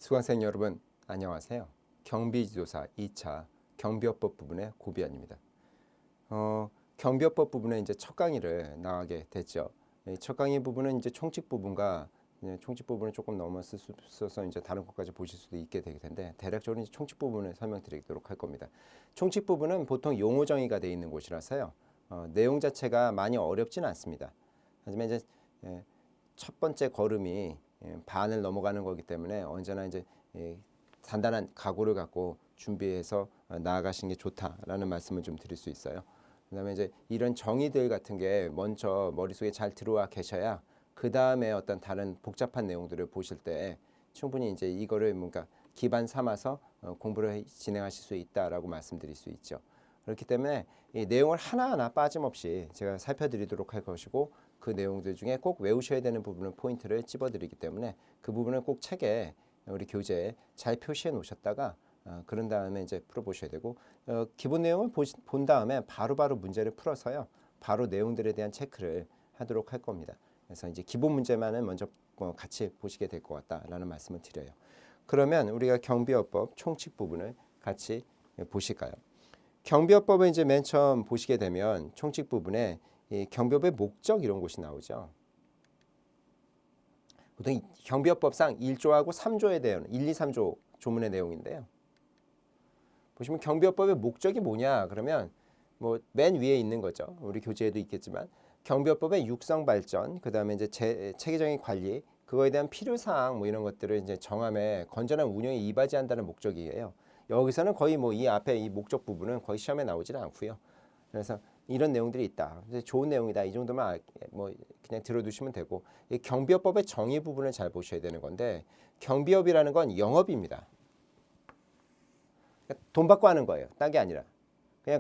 수강생 여러분 안녕하세요. 경비지도사 2차 경비업법 부분의 고비안입니다. 경비업법 부분에 이제 첫 강의를 나가게 됐죠. 첫 강의 부분은 이제 총칙 부분과 총칙 부분을 조금 넘어서서 이제 다른 것까지 보실 수도 있게 될 텐데 대략적으로 이제 총칙 부분을 설명드리도록 할 겁니다. 총칙 부분은 보통 용어 정의가 되어 있는 곳이라서요. 내용 자체가 많이 어렵지는 않습니다. 하지만 이제 첫 번째 걸음이 반을 넘어가는 거기 때문에 언제나 이제 단단한 각오를 갖고 준비해서 나아가시는 게 좋다라는 말씀을 좀 드릴 수 있어요. 그다음에 이제 이런 정의들 같은 게 먼저 머릿속에 잘 들어와 계셔야 그 다음에 어떤 다른 복잡한 내용들을 보실 때 충분히 이제 이거를 뭔가 기반 삼아서 공부를 진행하실 수 있다라고 말씀드릴 수 있죠. 그렇기 때문에 이 내용을 하나하나 빠짐없이 제가 살펴드리도록 할 것이고 그 내용들 중에 꼭 외우셔야 되는 부분은 포인트를 찝어드리기 때문에 그 부분은 꼭 책에 우리 교재에 잘 표시해 놓으셨다가 그런 다음에 이제 풀어보셔야 되고 기본 내용을 본 다음에 바로바로 문제를 풀어서요. 바로 내용들에 대한 체크를 하도록 할 겁니다. 그래서 이제 기본 문제만은 먼저 같이 보시게 될 것 같다라는 말씀을 드려요. 그러면 우리가 경비업법 총칙 부분을 같이 보실까요? 경비업법을 이제 맨 처음 보시게 되면 총칙 부분에 이 경비업의 목적 이런 곳이 나오죠. 보통 경비업법상 1조하고 3조에 대한 1, 2, 3조 조문의 내용인데요. 보시면 경비업법의 목적이 뭐냐 그러면 뭐 맨 위에 있는 거죠. 우리 교재에도 있겠지만 경비업법의 육성 발전, 그다음에 이제 체계적인 관리, 그거에 대한 필요사항 뭐 이런 것들을 이제 정함에 건전한 운영에 이바지한다는 목적이에요. 여기서는 거의 뭐 이 앞에 이 목적 부분은 거의 시험에 나오지는 않고요. 그래서 이런 내용들이 있다. 좋은 내용이다. 이 정도만 뭐 그냥 들어두시면 되고 이 경비업법의 정의 부분을 잘 보셔야 되는 건데 경비업이라는 건 영업입니다. 돈 받고 하는 거예요. 딴 게 아니라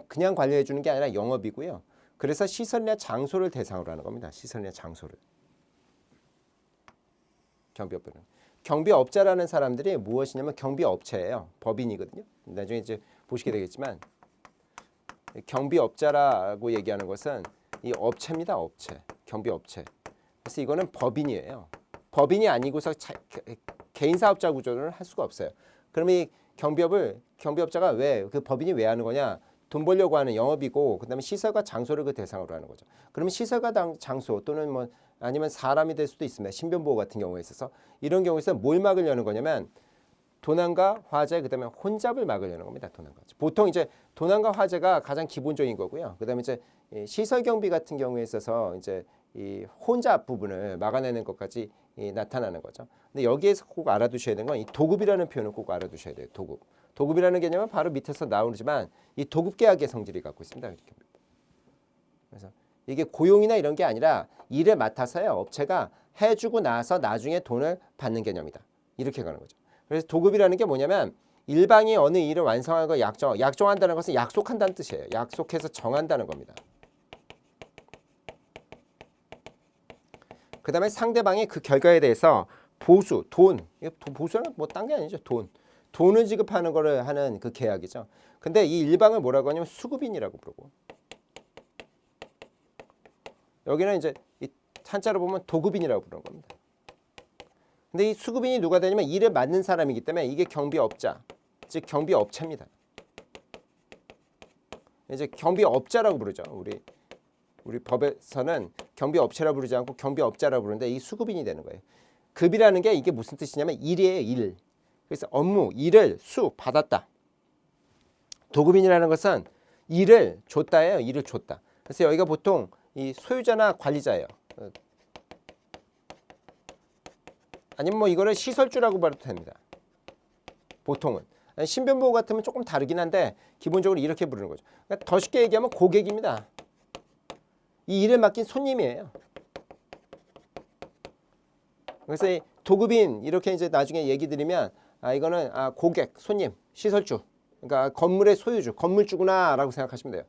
그냥 관리해 주는 게 아니라 영업이고요. 그래서 시설이나 장소를 대상으로 하는 겁니다. 시설이나 장소를. 경비업은 경비업자라는 사람들이 무엇이냐면 경비업체예요. 법인이거든요. 나중에 이제 보시게 되겠지만 경비업자라고 얘기하는 것은 이 업체입니다. 업체. 경비업체. 그래서 이거는 법인이에요. 법인이 아니고서 개인 사업자 구조를 할 수가 없어요. 그러면 이 경비업자가 왜 그 법인이 왜 하는 거냐? 돈 벌려고 하는 영업이고 그다음에 시설과 장소를 그 대상으로 하는 거죠. 그러면 시설과 장소 또는 뭐 아니면 사람이 될 수도 있습니다. 신변보호 같은 경우에 있어서 이런 경우에서 뭘 막으려는 거냐면 도난과 화재 그다음에 혼잡을 막으려는 겁니다. 도난과 보통 이제 도난과 화재가 가장 기본적인 거고요. 그다음에 이제 시설 경비 같은 경우에 있어서 이제 이 혼잡 부분을 막아내는 것까지 나타나는 거죠. 근데 여기에서 꼭 알아두셔야 되는 건 이 도급이라는 표현을 꼭 알아두셔야 돼요. 도급. 도급이라는 개념은 바로 밑에서 나오지만 이 도급계약의 성질이 갖고 있습니다. 그래서 이게 고용이나 이런 게 아니라 일을 맡아서요. 업체가 해주고 나서 나중에 돈을 받는 개념이다. 이렇게 가는 거죠. 그래서 도급이라는 게 뭐냐면 일방이 어느 일을 완성하는 걸 약정한다는 것은 약속한다는 뜻이에요. 약속해서 정한다는 겁니다. 그 다음에 상대방이 그 결과에 대해서 보수, 돈, 보수는 뭐 딴 게 아니죠. 돈을 지급하는 거를 하는 그 계약이죠. 근데 이 일방을 뭐라고 하냐면 수급인이라고 부르고 여기는 이제 이 한자로 보면 도급인이라고 부르는 겁니다. 근데 이 수급인이 누가 되냐면 일을 맡는 사람이기 때문에 이게 경비업자, 즉 경비업체입니다. 이제 경비업자라고 부르죠. 우리 법에서는 경비업체라고 부르지 않고 경비업자라고 부르는데 이 수급인이 되는 거예요. 급이라는 게 이게 무슨 뜻이냐면 일이에요. 일. 그래서 업무, 일을 받았다. 도급인이라는 것은 일을 줬다예요. 일을 줬다. 그래서 여기가 보통 이 소유자나 관리자예요. 아니면 뭐 이거를 시설주라고 봐도 됩니다. 보통은. 신변보호 같으면 조금 다르긴 한데 기본적으로 이렇게 부르는 거죠. 그러니까 더 쉽게 얘기하면 고객입니다. 이 일을 맡긴 손님이에요. 그래서 이 도급인 이렇게 이제 나중에 얘기 드리면 이거는 고객, 손님, 시설주. 그러니까 건물의 소유주, 건물주구나라고 생각하시면 돼요.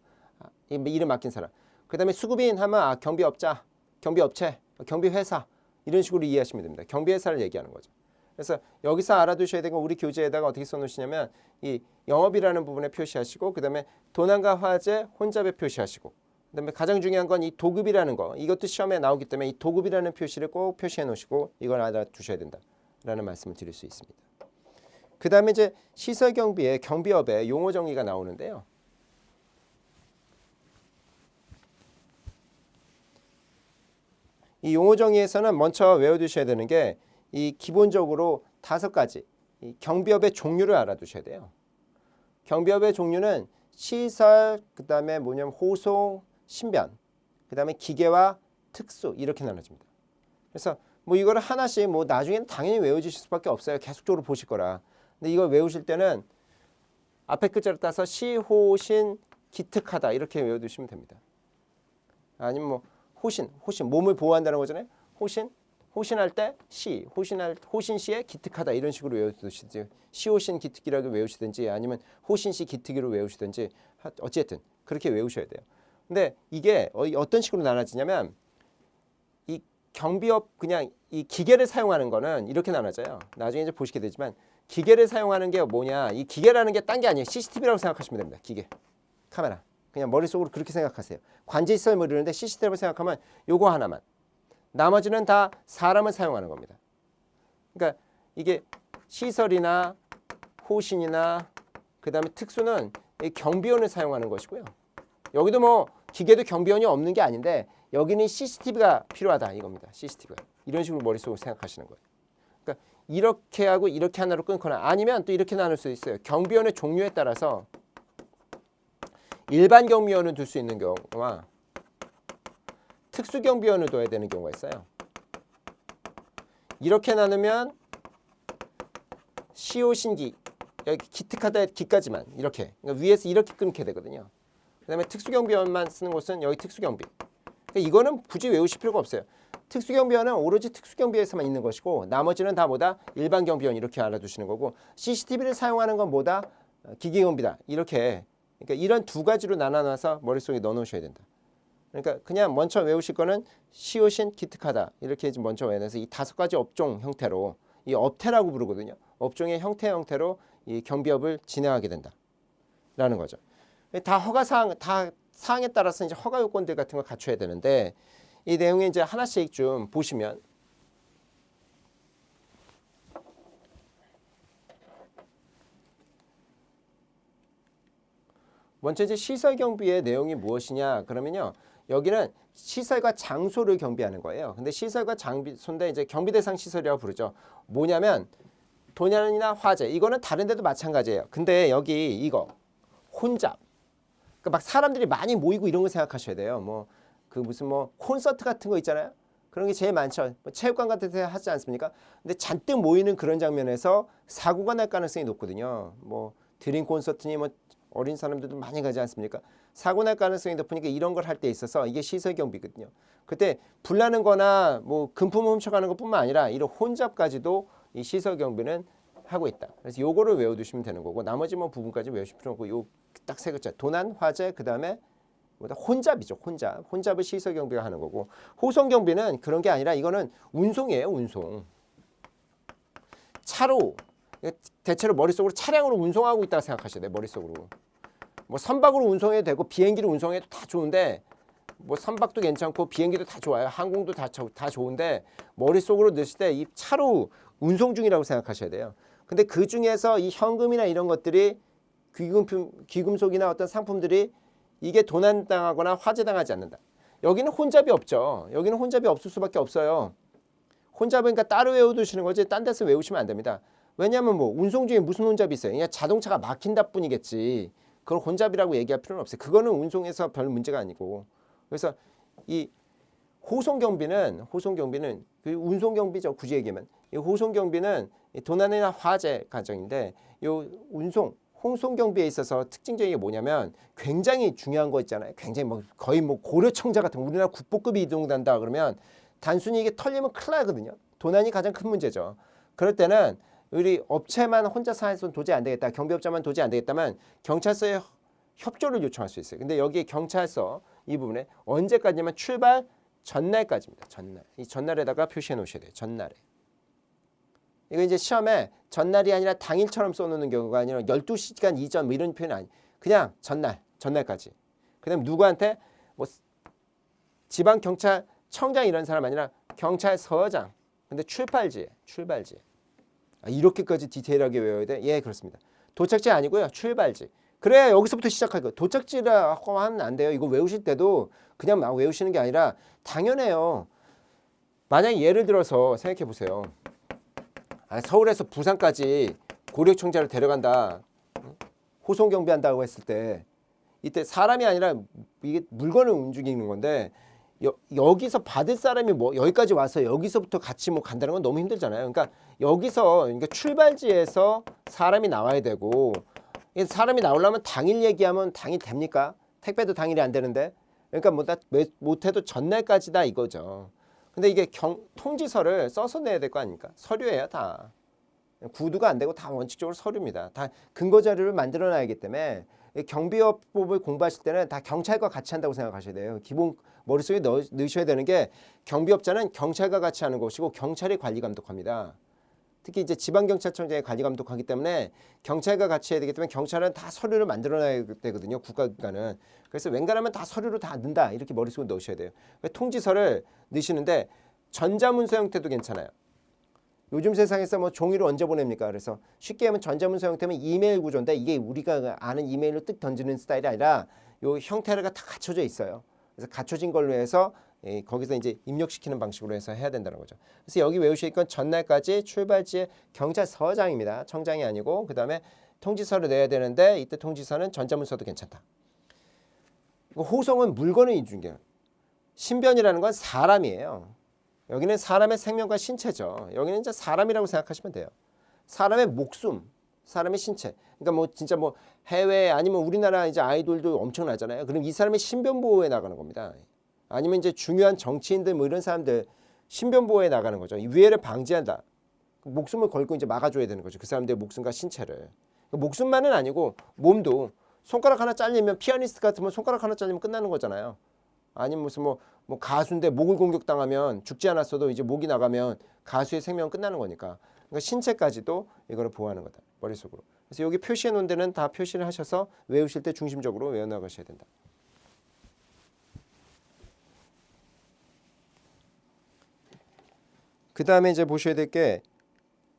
일을 맡긴 사람. 그다음에 수급인 하면 경비업자, 경비업체, 경비회사 이런 식으로 이해하시면 됩니다. 경비회사를 얘기하는 거죠. 그래서 여기서 알아두셔야 되는 건 우리 교재에다가 어떻게 써놓으시냐면 이 영업이라는 부분에 표시하시고 그다음에 도난과 화재, 혼잡에 표시하시고 그다음에 가장 중요한 건 이 도급이라는 거 이것도 시험에 나오기 때문에 이 도급이라는 표시를 꼭 표시해 놓으시고 이걸 알아두셔야 된다라는 말씀을 드릴 수 있습니다. 그 다음에 이제 시설경비의 경비업의 용어 정의가 나오는데요. 이 용어 정의에서는 먼저 외워두셔야 되는 게 이 기본적으로 5가지 이 경비업의 종류를 알아두셔야 돼요. 경비업의 종류는 시설, 그 다음에 뭐냐면 호송, 신변, 그 다음에 기계와 특수 이렇게 나눠집니다. 그래서 뭐 이거를 하나씩 뭐 나중에는 당연히 외워주실 수밖에 없어요. 계속적으로 보실 거라. 근데 이걸 외우실 때는 앞에 글자를 따서 시, 호, 신, 기특하다 이렇게 외워두시면 됩니다. 아니면 뭐 호신 몸을 보호한다는 거잖아요. 호신할 때 시, 호신 시에 기특하다 이런 식으로 외워두시지. 시호신 기특이라고 외우시든지 아니면 호신시 기특이로 외우시든지 어쨌든 그렇게 외우셔야 돼요. 근데 이게 어떤 식으로 나눠지냐면 이 경비업 그냥 이 기계를 사용하는 거는 이렇게 나눠져요. 나중에 이제 보시게 되지만 기계를 사용하는 게 뭐냐? 이 기계라는 게 딴 게 아니에요. CCTV라고 생각하시면 됩니다. 기계, 카메라. 그냥 머릿속으로 그렇게 생각하세요. 관제시설 모르는데 CCTV를 생각하면 요거 하나만. 나머지는 다 사람을 사용하는 겁니다. 그러니까 이게 시설이나 호신이나 그 다음에 특수는 이 경비원을 사용하는 것이고요. 여기도 뭐 기계도 경비원이 없는 게 아닌데 여기는 CCTV가 필요하다 이겁니다. CCTV가. 이런 식으로 머릿속으로 생각하시는 거예요. 그러니까 이렇게 하고 이렇게 하나로 끊거나 아니면 또 이렇게 나눌 수 있어요. 경비원의 종류에 따라서 일반 경비원을 둘 수 있는 경우와 특수 경비원을 둬야 되는 경우가 있어요. 이렇게 나누면 시호신기 여기 기특하다 기까지만 이렇게 그러니까 위에서 이렇게 끊게 되거든요. 그다음에 특수 경비원만 쓰는 곳은 여기 특수 경비. 그러니까 이거는 굳이 외우실 필요가 없어요. 특수 경비원은 오로지 특수 경비에서만 있는 것이고 나머지는 다 뭐다 일반 경비원 이렇게 알아두시는 거고 CCTV를 사용하는 건 뭐다 기계 경비다 이렇게. 그러니까 이런 2가지로 나눠놔서 머릿속에 넣어놓으셔야 된다. 그러니까 그냥 먼저 외우실 거는 시호신 기특하다 이렇게 먼저 외워서 이 5가지 업종 형태로 이 업태라고 부르거든요. 업종의 형태로 이 경비업을 진행하게 된다라는 거죠. 다 허가사항 다 사항에 따라서 이제 허가 요건들 같은 걸 갖춰야 되는데 이 내용에 이제 하나씩 좀 보시면 먼저 이제 시설 경비의 내용이 무엇이냐 그러면요. 여기는 시설과 장소를 경비하는 거예요. 근데 시설과 장소인데 이제 경비 대상 시설이라고 부르죠. 뭐냐면 도난이나 화재 이거는 다른 데도 마찬가지예요. 근데 여기 이거 혼잡 그러니까 막 사람들이 많이 모이고 이런 거 생각하셔야 돼요. 뭐 그 무슨 뭐 콘서트 같은 거 있잖아요. 그런 게 제일 많죠. 뭐 체육관 같은 데 하지 않습니까? 근데 잔뜩 모이는 그런 장면에서 사고가 날 가능성이 높거든요. 뭐 드림 콘서트니 뭐 어린 사람들도 많이 가지 않습니까? 사고 날 가능성이 높으니까 이런 걸 할 때 있어서 이게 시설 경비거든요. 그때 불나는 거나 뭐 금품 훔쳐가는 것뿐만 아니라 이런 혼잡까지도 이 시설 경비는 하고 있다. 그래서 요거를 외워두시면 되는 거고 나머지 뭐 부분까지 외우실 필요 없고 요 딱 3글자 도난, 화재, 그 다음에 혼잡이죠. 혼잡을 시설 경비가 하는 거고 호송 경비는 그런 게 아니라 이거는 운송이에요. 운송. 차로 대체로 머릿속으로 차량으로 운송하고 있다고 생각하셔야 돼요. 머릿속으로. 뭐 선박으로 운송해도 되고 비행기로 운송해도 다 좋은데 뭐 선박도 괜찮고 비행기도 다 좋아요. 항공도 다 좋은데 머릿속으로 넣으실 때 이 차로 운송 중이라고 생각하셔야 돼요. 근데 그 중에서 이 현금이나 이런 것들이 귀금속이나 어떤 상품들이 이게 도난당하거나 화재당하지 않는다. 여기는 혼잡이 없죠. 여기는 혼잡이 없을 수밖에 없어요. 혼잡은 그러니까 따로 외워두시는 거지 딴 데서 외우시면 안 됩니다. 왜냐하면 뭐 운송 중에 무슨 혼잡이 있어요. 그냥 자동차가 막힌다 뿐이겠지. 그걸 혼잡이라고 얘기할 필요는 없어요. 그거는 운송에서 별 문제가 아니고. 그래서 이 호송경비는 그 운송경비죠. 굳이 얘기하면. 이 호송경비는 도난이나 화재 과정인데 이 호송경비에 있어서 특징적인 게 뭐냐면 굉장히 중요한 거 있잖아요. 굉장히 뭐 거의 뭐 고려청자 같은 거 우리나라 국보급이 이동된다 그러면 단순히 이게 털리면 큰일 나거든요. 도난이 가장 큰 문제죠. 그럴 때는 우리 업체만 혼자서 해서는 도저히 안 되겠다. 경비업자만 도저히 안 되겠다면 경찰서에 협조를 요청할 수 있어요. 근데 여기 경찰서 이 부분에 언제까지냐면 출발 전날까지입니다. 전날. 이 전날에다가 표시해 놓으셔야 돼요. 전날에. 이거 이제 시험에 전날이 아니라 당일처럼 써놓는 경우가 아니라 12시간 이전 뭐 이런 표현이 아니 그냥 전날까지. 그다음 누구한테 뭐 지방경찰청장 이런 사람 아니라 경찰서장. 근데 출발지에. 아, 이렇게까지 디테일하게 외워야 돼? 예, 그렇습니다. 도착지 아니고요. 출발지. 그래야 여기서부터 시작할 거예요. 도착지라고 하면 안 돼요. 이거 외우실 때도 그냥 막 외우시는 게 아니라 당연해요. 만약에 예를 들어서 생각해 보세요. 아, 서울에서 부산까지 고력청자를 데려간다. 호송 경비한다고 했을 때 이때 사람이 아니라 이게 물건을 움직이는 건데 여기서 받을 사람이 뭐 여기까지 와서 여기서부터 같이 뭐 간다는 건 너무 힘들잖아요. 그러니까 여기서 그러니까 출발지에서 사람이 나와야 되고 사람이 나오려면 당일 얘기하면 당일 됩니까? 택배도 당일이 안 되는데 그러니까 못해도 전날까지다 이거죠. 근데 이게 통지서를 써서 내야 될 거 아닙니까? 서류예요 다. 구두가 안 되고 다 원칙적으로 서류입니다. 다 근거 자료를 만들어 놔야기 때문에 경비업법을 공부하실 때는 다 경찰과 같이 한다고 생각하셔야 돼요. 기본 머릿속에 넣으셔야 되는 게 경비업자는 경찰과 같이 하는 것이고 경찰이 관리 감독합니다. 특히 이제 지방경찰청장이 관리 감독하기 때문에 경찰과 같이 해야 되기 때문에 경찰은 다 서류를 만들어놔야 되거든요. 국가기관은. 그래서 웬간하면 다 서류로 다 넣는다 이렇게 머릿속에 넣으셔야 돼요. 통지서를 넣으시는데 전자문서 형태도 괜찮아요. 요즘 세상에서 뭐 종이로 언제 보냅니까? 그래서 쉽게 하면 전자문서 형태면 이메일 구조인데 이게 우리가 아는 이메일로 뜩 던지는 스타일이 아니라 요 형태가 다 갖춰져 있어요. 그래서 갖춰진 걸로 해서 거기서 이제 입력시키는 방식으로 해서 해야 된다는 거죠. 그래서 여기 외우실 건 전날까지 출발지의 경찰서장입니다. 청장이 아니고 그다음에 통지서를 내야 되는데 이때 통지서는 전자문서도 괜찮다. 호송은 물건을 인중해요. 신변이라는 건 사람이에요. 여기는 사람의 생명과 신체죠. 여기는 이제 사람이라고 생각하시면 돼요. 사람의 목숨, 사람의 신체. 그러니까 뭐 진짜 뭐 해외 아니면 우리나라 이제 아이돌도 엄청나잖아요. 그럼 이 사람의 신변 보호에 나가는 겁니다. 아니면 이제 중요한 정치인들 뭐 이런 사람들 신변 보호에 나가는 거죠. 위해를 방지한다. 목숨을 걸고 이제 막아줘야 되는 거죠. 그 사람들의 목숨과 신체를. 목숨만은 아니고 몸도 손가락 하나 잘리면 피아니스트 같으면 손가락 하나 잘리면 끝나는 거잖아요. 아니면 무슨 뭐 가수인데 목을 공격당하면 죽지 않았어도 이제 목이 나가면 가수의 생명은 끝나는 거니까. 그러니까 신체까지도 이거를 보호하는 거다. 머릿속으로. 그래서 여기 표시해 놓은 데는 다 표시를 하셔서 외우실 때 중심적으로 외워나가셔야 된다. 그 다음에 이제 보셔야 될 게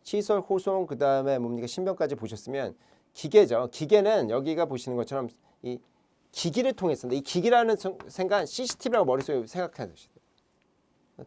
시설, 호송, 그 다음에 뭡니까 신변까지 보셨으면 기계죠. 기계는 여기가 보시는 것처럼 이 기기를 통해서 이 기기라는 생각 CCTV라고 머릿속에 생각해야 되시죠.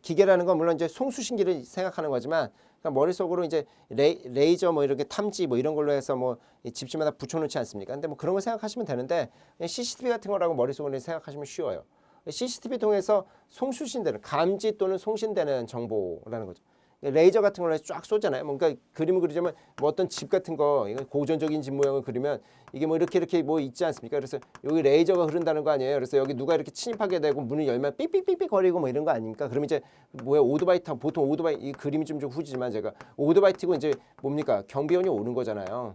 기계라는 건 물론 이제 송수신기를 생각하는 거지만 그러니까 머릿속으로 이제 레이저 뭐 이렇게 탐지 뭐 이런 걸로 해서 뭐 집집마다 붙여놓지 않습니까? 근데 뭐 그런 걸 생각하시면 되는데 CCTV 같은 거라고 머릿속으로 생각하시면 쉬워요. CCTV 통해서 송수신되는 감지 또는 송신되는 정보라는 거죠. 레이저 같은 걸로 쫙 쏘잖아요. 뭔가 그림을 그리자면 뭐 어떤 집 같은 거 고전적인 집 모양을 그리면 이게 뭐 이렇게 뭐 있지 않습니까? 그래서 여기 레이저가 흐른다는 거 아니에요. 그래서 여기 누가 이렇게 침입하게 되고 문을 열면 삑삑삑삑 거리고 뭐 이런 거 아닙니까? 그럼 이제 뭐야 오토바이 타고 보통 오토바이 이 그림이 좀 후지지만 제가 오토바이 타고 이제 뭡니까 경비원이 오는 거잖아요.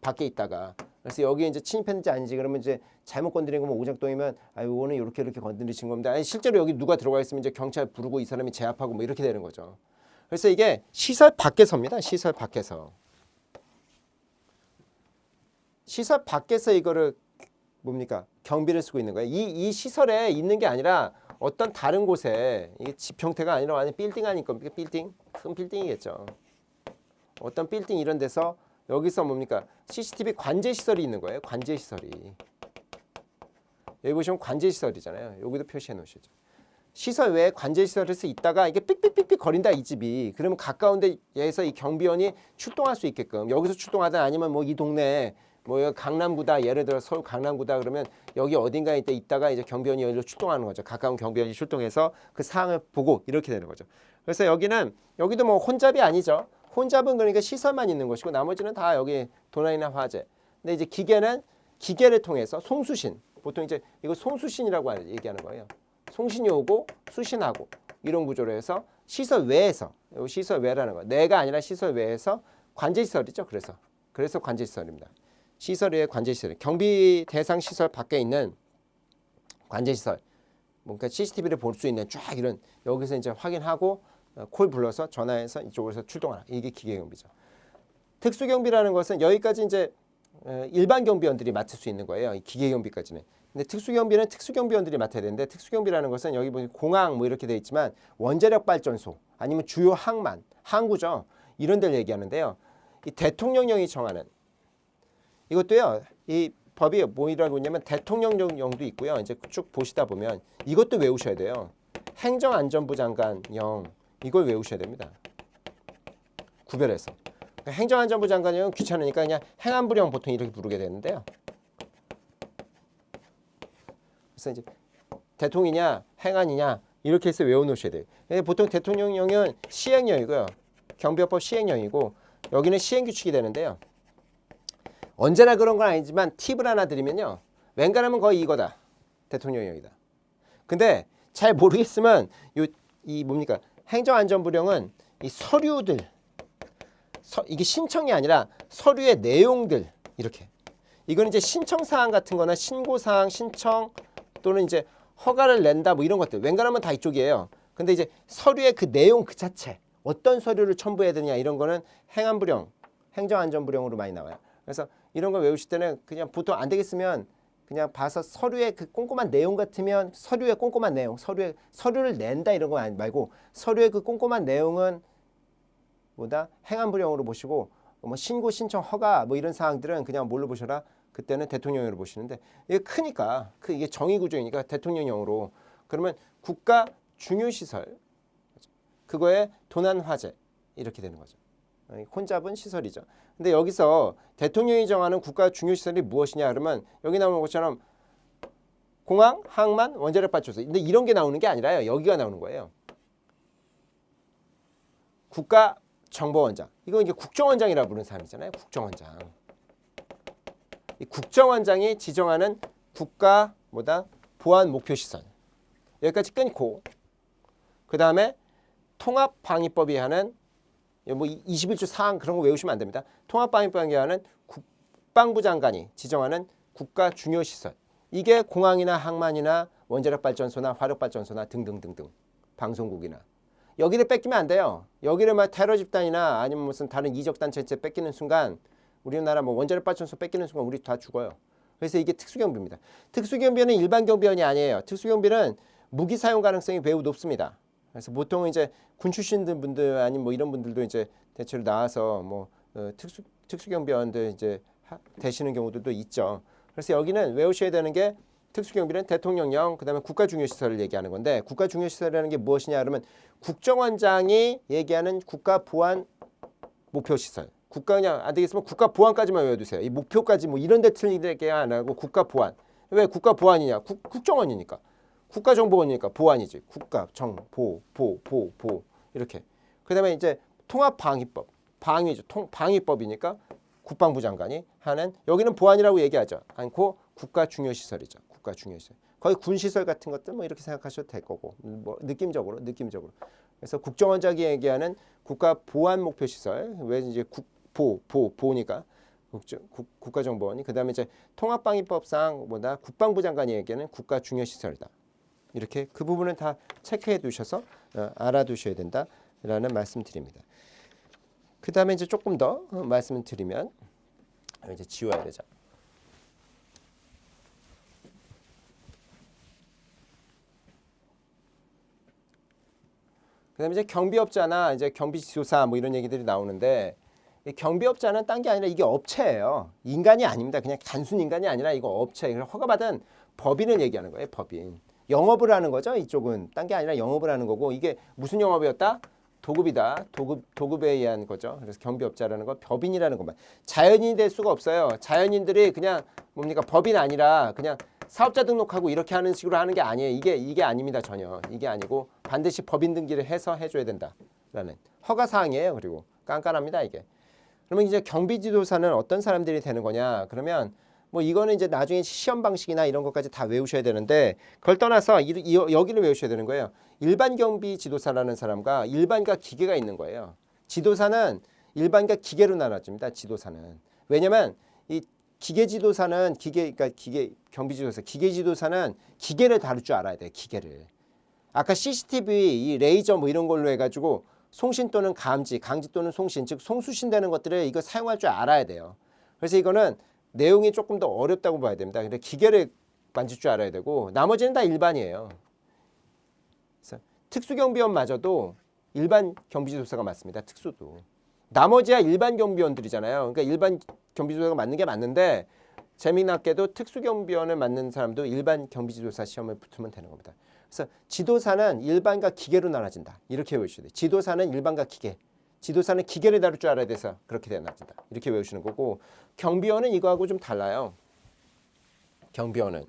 밖에 있다가. 그래서 여기에 이제 침입했는지 아닌지 그러면 이제 잘못 건드린 거면 오작동이면 아 이거는 이렇게 건드리신 겁니다. 아니 실제로 여기 누가 들어가 있으면 이제 경찰 부르고 이 사람이 제압하고 뭐 이렇게 되는 거죠. 그래서 이게 시설 밖에서입니다. 시설 밖에서. 시설 밖에서 이거를 뭡니까? 경비를 쓰고 있는 거예요. 이 시설에 있는 게 아니라 어떤 다른 곳에 이게 집 형태가 아니라 완전 빌딩 아닐 겁니까? 빌딩? 큰 빌딩이겠죠. 어떤 빌딩 이런 데서 여기서 뭡니까? CCTV 관제 시설이 있는 거예요. 관제 시설이. 여기 보시면 관제 시설이잖아요. 여기도 표시해 놓으시죠. 시설 외에 관제 시설에서 있다가 이게 삑삑삑삑 거린다 이 집이. 그러면 가까운 데에서 이 경비원이 출동할 수 있게끔 여기서 출동하든 아니면 뭐 이 동네에 뭐 강남구다 예를 들어 서울 강남구다 그러면 여기 어딘가에 있다가 이제 경비원이 여기로 출동하는 거죠. 가까운 경비원이 출동해서 그 사항을 보고 이렇게 되는 거죠. 그래서 여기도 뭐 혼잡이 아니죠. 혼잡은 그러니까 시설만 있는 것이고 나머지는 다 여기 도난이나 화재. 근데 이제 기계를 통해서 송수신 보통 이제 이거 송수신이라고 얘기하는 거예요. 송신이 오고 수신하고 이런 구조로 해서 시설 외에서 시설 외라는 거 내가 아니라 시설 외에서 관제시설이죠. 그래서 관제시설입니다. 시설 외의 관제시설 경비 대상 시설 밖에 있는 관제시설 뭔가 CCTV를 볼 수 있는 쫙 이런 여기서 이제 확인하고 콜 불러서 전화해서 이쪽에서 출동하라. 이게 기계경비죠. 특수경비라는 것은 여기까지 이제 일반 경비원들이 맡을 수 있는 거예요. 이 기계경비까지는. 근데 특수경비는 특수경비원들이 맡아야 되는데 특수경비라는 것은 여기 보면 공항 뭐 이렇게 돼 있지만 원자력 발전소 아니면 주요 항만, 항구죠. 이런 데를 얘기하는데요. 이 대통령령이 정하는 이것도요. 이 법이 뭐라고 있냐면 대통령령도 있고요. 이제 쭉 보시다 보면 이것도 외우셔야 돼요. 행정안전부 장관령 이걸 외우셔야 됩니다. 구별해서. 그러니까 행정안전부 장관령은 귀찮으니까 그냥 행안부령 보통 이렇게 부르게 되는데요. 그래서 이제 대통이냐 행안이냐 이렇게 해서 외워놓으셔야 돼요. 보통 대통령령은 시행령이고요. 경비업법 시행령이고 여기는 시행규칙이 되는데요. 언제나 그런 건 아니지만 팁을 하나 드리면요. 웬간하면 거의 이거다. 대통령령이다. 근데 잘 모르겠으면 이 뭡니까? 행정안전부령은 이 서류들 이게 신청이 아니라 서류의 내용들 이렇게 이건 이제 신청사항 같은 거나 신고사항 신청 또는 이제 허가를 낸다 뭐 이런 것들 웬간하면 다 이쪽이에요. 근데 이제 서류의 그 내용 그 자체 어떤 서류를 첨부해야 되냐 이런 거는 행안부령 행정안전부령으로 많이 나와요. 그래서 이런 거 외우실 때는 그냥 보통 안 되겠으면 그냥 봐서 서류의 그 꼼꼼한 내용 같으면 서류의 꼼꼼한 내용 서류를 낸다 이런 거 말고 서류의 그 꼼꼼한 내용은 뭐다 행안부령으로 보시고 뭐 신고 신청 허가 뭐 이런 사항들은 그냥 뭘로 보셔라 그때는 대통령령으로 보시는데 이게 크니까 이게 정의구조이니까 대통령령으로 그러면 국가 중요시설 그거에 도난화재 이렇게 되는 거죠. 혼잡은 시설이죠. 근데 여기서 대통령이 정하는 국가 중요시설이 무엇이냐 그러면 여기 나오는 것처럼 공항, 항만, 원자력 발전소 근데 이런 게 나오는 게 아니라요. 여기가 나오는 거예요. 국가정보원장 이거 이제 국정원장이라고 부르는 사람이잖아요. 국정원장 이 국정원장이 지정하는 국가 보안 목표시설 여기까지 끊고 그 다음에 통합방위법이 하는 뭐 21조 사항 그런 거 외우시면 안 됩니다. 통합방위법이 하는 국방부 장관이 지정하는 국가 중요시설 이게 공항이나 항만이나 원자력 발전소나 화력 발전소나 등등등등 방송국이나 여기를 뺏기면 안 돼요. 여기를 막 테러 집단이나 아니면 무슨 다른 이적 단체 뺏기는 순간 우리나라 뭐 원자력 발전소 뺏기는 순간 우리 다 죽어요. 그래서 이게 특수경비입니다. 특수경비는 일반 경비원이 아니에요. 특수경비는 무기 사용 가능성이 매우 높습니다. 그래서 보통 이제 군 출신 분들 아니면 뭐 이런 분들도 이제 대체로 나와서 뭐 특수경비원들 이제 되시는 경우들도 있죠. 그래서 여기는 외우셔야 되는 게 특수경비는 대통령령 그다음에 국가중요시설을 얘기하는 건데 국가중요시설이라는 게 무엇이냐 그러면 국정원장이 얘기하는 국가보안 목표시설 국가 그냥 안 되겠으면 국가보안까지만 외워두세요. 이 목표까지 뭐 이런 데 틀리게 안 하고 국가보안 왜 국가보안이냐 국정원이니까 국가정보원이니까 보안이지 국가정보 보 이렇게 그다음에 이제 통합방위법 방위죠 방위법이니까 국방부 장관이 하는 여기는 보안이라고 얘기하죠 않고 국가중요시설이죠 국가중요시설 거의 군시설 같은 것들 뭐 이렇게 생각하셔도 될 거고 뭐 느낌적으로 그래서 국정원장이 얘기하는 국가보안목표시설 왜 이제 보니까 국가정보원이 그다음에 이제 통합방위법상 국방부 장관이 얘기하는 국가중요시설이다. 이렇게 그 부분은 다 체크해 두셔서 알아두셔야 된다라는 말씀드립니다. 그 다음에 이제 조금 더 말씀을 드리면 이제 지워야 되죠. 그 다음에 이제 경비업자나 이제 경비지도사 뭐 이런 얘기들이 나오는데 이 경비업자는 딴 게 아니라 이게 업체예요. 인간이 아닙니다. 그냥 단순 인간이 아니라 이거 업체. 허가받은 법인을 얘기하는 거예요. 법인. 영업을 하는 거죠. 이쪽은 딴 게 아니라 영업을 하는 거고 이게 무슨 영업이었다? 도급이다. 도급에 의한 거죠. 그래서 경비업자라는 건 법인이라는 것만. 자연인이 될 수가 없어요. 자연인들이 그냥 뭡니까 법인 아니라 그냥 사업자 등록하고 이렇게 하는 식으로 하는 게 아니에요. 이게 아닙니다. 전혀. 이게 아니고 반드시 법인 등기를 해서 해줘야 된다라는 허가 사항이에요. 그리고 깐깐합니다. 이게. 그러면 이제 경비지도사는 어떤 사람들이 되는 거냐? 그러면 뭐 이거는 이제 나중에 시험 방식이나 이런 것까지 다 외우셔야 되는데 그걸 떠나서 여기를 외우셔야 되는 거예요. 일반 경비 지도사라는 사람과 일반과 기계가 있는 거예요. 지도사는 일반과 기계로 나눠집니다. 지도사는. 왜냐면 이 기계 지도사는 그러니까 경비 지도사, 기계 지도사는 기계를 다룰 줄 알아야 돼요. 기계를. 아까 CCTV, 이 레이저 뭐 이런 걸로 해가지고 송신 또는 강지 또는 송신, 즉 송수신되는 것들을 이거 사용할 줄 알아야 돼요. 그래서 이거는 내용이 조금 더 어렵다고 봐야 됩니다. 근데 기계를 만질 줄 알아야 되고 나머지는 다 일반이에요. 그래서 특수경비원마저도 일반 경비지도사가 맞습니다. 특수도. 나머지야 일반 경비원들이잖아요. 그러니까 일반 경비조사가 맞는 게 맞는데 재미나게도 특수경비원을 맡는 사람도 일반 경비지도사 시험에 붙으면 되는 겁니다. 그래서 지도사는 일반과 기계로 나눠진다. 이렇게 외우셔야 돼요. 지도사는 일반과 기계. 지도사는 기계를 다룰 줄 알아야 돼서 그렇게 나눠진다. 이렇게 외우시는 거고 경비원은 이거하고 좀 달라요. 경비원은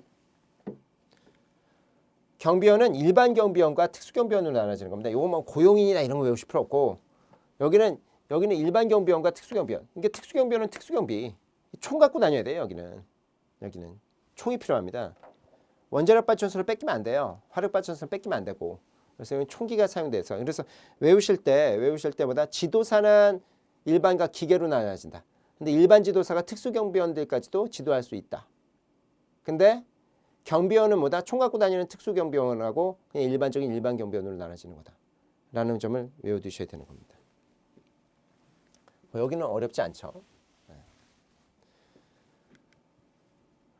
일반 경비원과 특수경비원으로 나눠지는 겁니다. 이거 뭐 고용인이나 이런 거 외우실 필요 없고 여기는 일반 경비원과 특수경비원. 그러니까 특수경비원은 특수경비. 총 갖고 다녀야 돼요. 여기는 총이 필요합니다. 원자력 발전소를 뺏기면 안 돼요. 화력 발전소를 뺏기면 안 되고. 그래서 여기 총기가 사용돼서 그래서 외우실 때보다 지도사는 일반과 기계로 나눠진다. 근데 일반 지도사가 특수경비원들까지도 지도할 수 있다. 근데 경비원은 뭐다? 총 갖고 다니는 특수경비원하고 그냥 일반적인 일반 경비원으로 나눠지는 거다라는 점을 외워두셔야 되는 겁니다. 여기는 어렵지 않죠.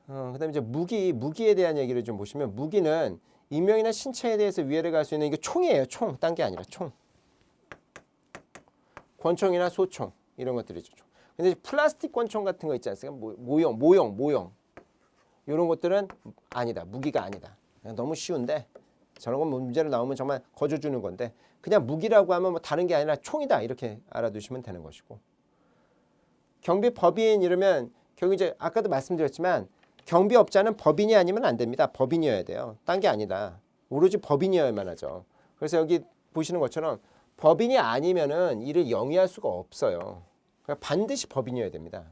그다음에 이제 무기에 대한 얘기를 좀 보시면 무기는 인명이나 신체에 대해서 위해를 가할 수 있는 이게 총이에요. 총, 딴 게 아니라 총. 권총이나 소총 이런 것들이죠. 근데 플라스틱 권총 같은 거 있지 않습니까? 모형 이런 것들은 아니다. 무기가 아니다. 너무 쉬운데 저런 건 문제로 나오면 정말 거저주는 건데 그냥 무기라고 하면 뭐 다른 게 아니라 총이다 이렇게 알아두시면 되는 것이고 경비법인 이러면 결국 이제 아까도 말씀드렸지만 경비업자는 법인이 아니면 안 됩니다. 법인이어야 돼요. 딴 게 아니다. 오로지 법인이어야만 하죠. 그래서 여기 보시는 것처럼 법인이 아니면은 이를 영위할 수가 없어요. 그러니까 반드시 법인이어야 됩니다.